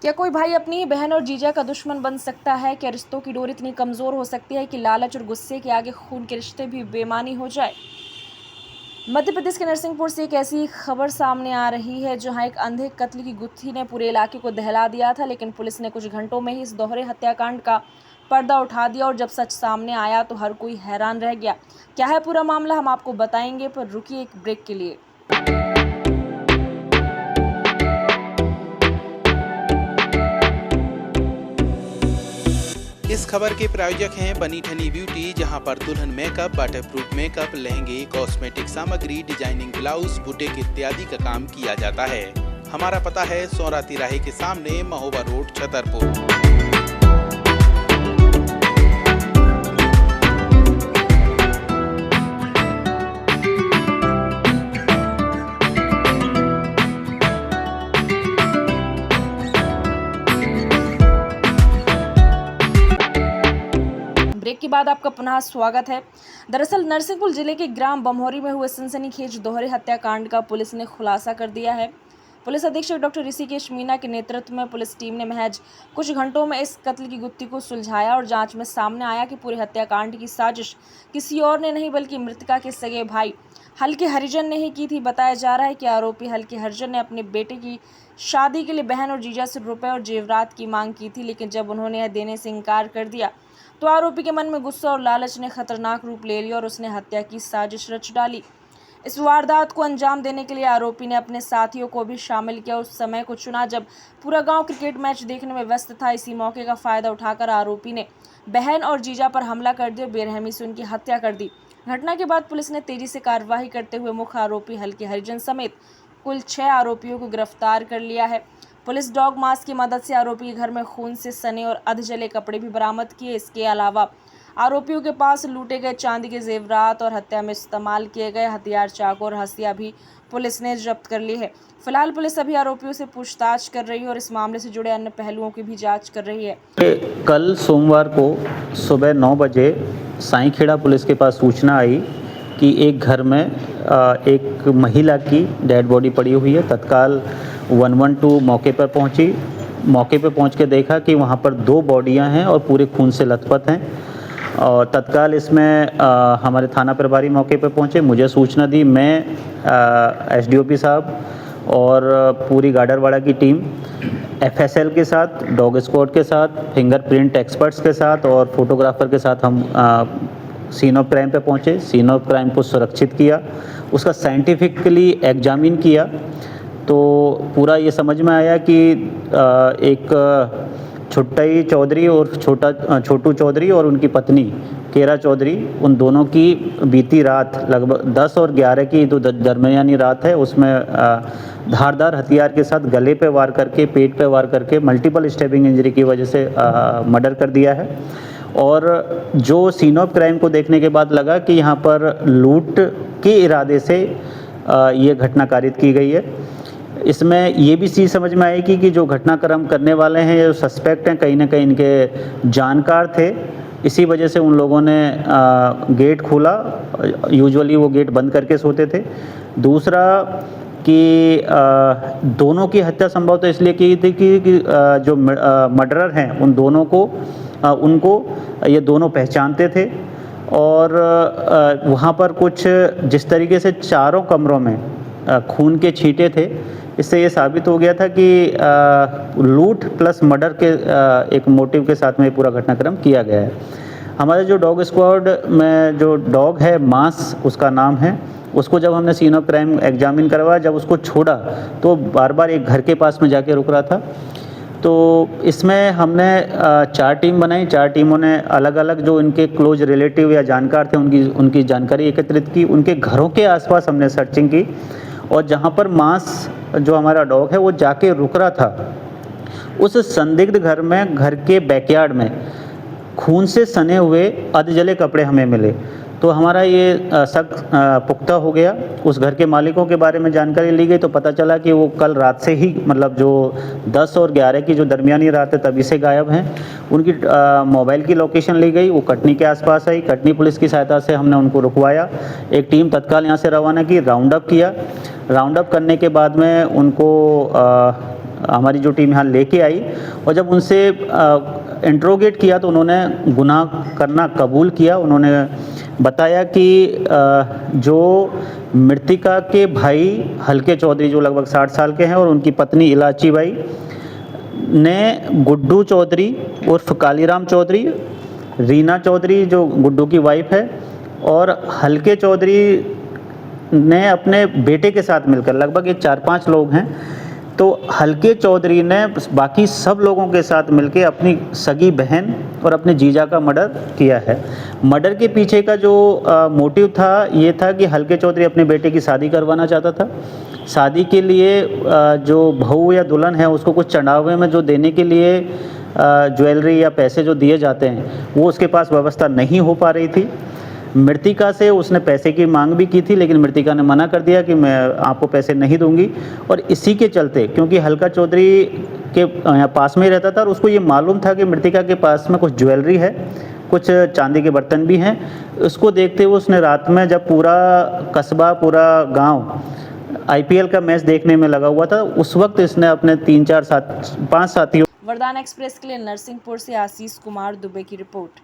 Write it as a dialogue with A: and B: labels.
A: क्या कोई भाई अपनी बहन और जीजा का दुश्मन बन सकता है? क्या रिश्तों की डोर इतनी कमजोर हो सकती है कि लालच और गुस्से के आगे खून के रिश्ते भी बेमानी हो जाए? मध्य प्रदेश के नरसिंहपुर से एक ऐसी खबर सामने आ रही है जहां एक अंधे कत्ल की गुत्थी ने पूरे इलाके को दहला दिया था, लेकिन पुलिस ने कुछ घंटों में ही इस दोहरे हत्याकांड का पर्दा उठा दिया और जब सच सामने आया तो हर कोई हैरान रह गया। क्या है पूरा मामला, हम आपको बताएंगे, पर रुकिए एक ब्रेक के लिए।
B: इस खबर के प्रायोजक हैं बनी ठनी ब्यूटी, जहां पर दुल्हन मेकअप, वाटरप्रूफ मेकअप, लहंगे, कॉस्मेटिक सामग्री, डिजाइनिंग ब्लाउज, बुटीक इत्यादि का काम किया जाता है। हमारा पता है सौरा तिराहे के सामने, महोबा रोड, छतरपुर।
A: ब्रेक के बाद आपका पुनः स्वागत है। दरअसल नरसिंहपुर जिले के ग्राम बमहोरी में हुए सनसनीखेज दोहरे हत्याकांड का पुलिस ने खुलासा कर दिया है। पुलिस अधीक्षक डॉक्टर ऋषिकेश मीना के नेतृत्व में पुलिस टीम ने महज कुछ घंटों में इस कत्ल की गुत्थी को सुलझाया और जांच में सामने आया कि पूरे हत्याकांड की साजिश किसी और ने नहीं बल्कि मृतका के सगे भाई हल्के हरिजन ने ही की थी। बताया जा रहा है कि आरोपी हल्के हरिजन ने अपने बेटे की शादी के लिए बहन और जीजा से रुपए और जेवरात की मांग की थी, लेकिन जब उन्होंने यह देने से इनकार कर दिया तो आरोपी के मन में गुस्सा और लालच ने खतरनाक रूप ले लिया और उसने हत्या की साजिश रच डाली। इस वारदात को अंजाम देने के लिए आरोपी ने अपने साथियों को भी शामिल किया। उस समय को चुना जब पूरा गांव क्रिकेट मैच देखने में व्यस्त था। इसी मौके का फायदा उठाकर आरोपी ने बहन और जीजा पर हमला कर दिया और बेरहमी से उनकी हत्या कर दी। घटना के बाद पुलिस ने तेजी से कार्रवाई करते हुए मुख्य आरोपी हल्के हरिजन समेत कुल 6 आरोपियों को गिरफ्तार कर लिया है। पुलिस डॉग मास्क की मदद से आरोपी के घर में खून से सने और अध जले कपड़े भी बरामद किए। इसके अलावा आरोपियों के पास लूटे गए चांदी के जेवरात और हत्या में इस्तेमाल किए गए हथियार, चाकू और हंसिया भी पुलिस ने जब्त कर ली है। फिलहाल पुलिस सभी आरोपियों से पूछताछ कर रही है और इस मामले से जुड़े अन्य पहलुओं की भी जांच कर रही है।
C: कल सोमवार को सुबह 9 बजे साईखेड़ा पुलिस के पास सूचना आई कि एक घर में एक महिला की डेड बॉडी पड़ी हुई है। तत्काल 112 मौके पर पहुंची। मौके पर पहुंच के देखा कि वहां पर 2 बॉडियां हैं और पूरे खून से लथपथ हैं। और तत्काल इसमें हमारे थाना प्रभारी मौके पर पहुंचे, मुझे सूचना दी। मैं एसडीओपी साहब और पूरी गाडरवाड़ा की टीम एफएसएल के साथ, डॉग स्क्वाड के साथ, फिंगरप्रिंट एक्सपर्ट्स के साथ और फोटोग्राफर के साथ हम सीन ऑफ क्राइम पे पहुंचे। सीन ऑफ क्राइम को सुरक्षित किया, उसका साइंटिफिकली एग्जामिन किया तो पूरा ये समझ में आया कि एक छुट्टई चौधरी और छोटू चौधरी और उनकी पत्नी केरा चौधरी, उन दोनों की बीती रात लगभग 10 और 11 की तो दरमियानी रात है, उसमें धारदार हथियार के साथ गले पे वार करके, पेट पे वार करके मल्टीपल स्टैबिंग इंजरी की वजह से मर्डर कर दिया है। और जो सीन ऑफ क्राइम को देखने के बाद लगा कि यहाँ पर लूट के इरादे से ये घटना कारित की गई है। इसमें ये भी चीज़ समझ में आएगी कि जो घटनाक्रम करने वाले हैं, जो सस्पेक्ट हैं, कहीं ना कहीं इनके जानकार थे। इसी वजह से उन लोगों ने गेट खोला। यूजुअली वो गेट बंद करके सोते थे। दूसरा कि दोनों की हत्या संभवतः इसलिए की थी कि जो मर्डरर हैं उन दोनों को उनको ये दोनों पहचानते थे। और वहाँ पर कुछ जिस तरीके से चारों कमरों में खून के छींटे थे, इससे ये साबित हो गया था कि लूट प्लस मर्डर के एक मोटिव के साथ में पूरा घटनाक्रम किया गया है। हमारे जो डॉग स्क्वाड में जो डॉग है, मास उसका नाम है, उसको जब हमने सीन ऑफ क्राइम एग्जामिन करवाया, जब उसको छोड़ा तो बार बार एक घर के पास में जाके रुक रहा था। तो इसमें हमने 4 टीम बनाई। 4 टीमों ने अलग अलग जो इनके क्लोज रिलेटिव या जानकार थे उनकी जानकारी एकत्रित की। उनके घरों के आसपास हमने सर्चिंग की और जहाँ पर मास जो हमारा डॉग है वो जाके रुक रहा था, उस संदिग्ध घर में, घर के बैकयार्ड में खून से सने हुए अधजले कपड़े हमें मिले। तो हमारा ये शक पुख्ता हो गया। उस घर के मालिकों के बारे में जानकारी ली गई तो पता चला कि वो कल रात से ही, मतलब जो 10 और 11 की जो दरमियानी रात है तभी से गायब हैं। उनकी मोबाइल की लोकेशन ली गई, वो कटनी के आसपास आई। कटनी पुलिस की सहायता से हमने उनको रुकवाया। एक टीम तत्काल यहाँ से रवाना की, राउंड अप किया। राउंड अप करने के बाद में उनको हमारी जो टीम यहाँ लेके आई और जब उनसे इंट्रोगेट किया तो उन्होंने गुनाह करना कबूल किया। उन्होंने बताया कि जो मृतिका के भाई हल्के चौधरी जो लगभग 60 साल के हैं और उनकी पत्नी इलाची बाई ने गुड्डू चौधरी उर्फ कालीराम चौधरी, रीना चौधरी जो गुड्डू की वाइफ है और हल्के चौधरी ने अपने बेटे के साथ मिलकर, लगभग ये 4-5 लोग हैं, तो हल्के चौधरी ने बाकी सब लोगों के साथ मिलकर अपनी सगी बहन और अपने जीजा का मर्डर किया है। मर्डर के पीछे का जो मोटिव था ये था कि हल्के चौधरी अपने बेटे की शादी करवाना चाहता था। शादी के लिए जो बहू या दुल्हन है उसको कुछ चढ़ावे में जो देने के लिए ज्वेलरी या पैसे जो दिए जाते हैं वो उसके पास व्यवस्था नहीं हो पा रही थी। मृतिका से उसने पैसे की मांग भी की थी लेकिन मृतिका ने मना कर दिया कि मैं आपको पैसे नहीं दूंगी और इसी के चलते, क्योंकि हल्का चौधरी के पास में ही रहता था और उसको ये मालूम था कि मृतिका के पास में कुछ ज्वेलरी है, कुछ चांदी के बर्तन भी हैं, उसको देखते हुए उसने रात में जब पूरा कस्बा, पूरा गांव IPL का मैच देखने में लगा हुआ था, उस वक्त इसने अपने 3-4 5 साथियों।
A: वरदान एक्सप्रेस के लिए नरसिंहपुर से आशीष कुमार दुबे की रिपोर्ट।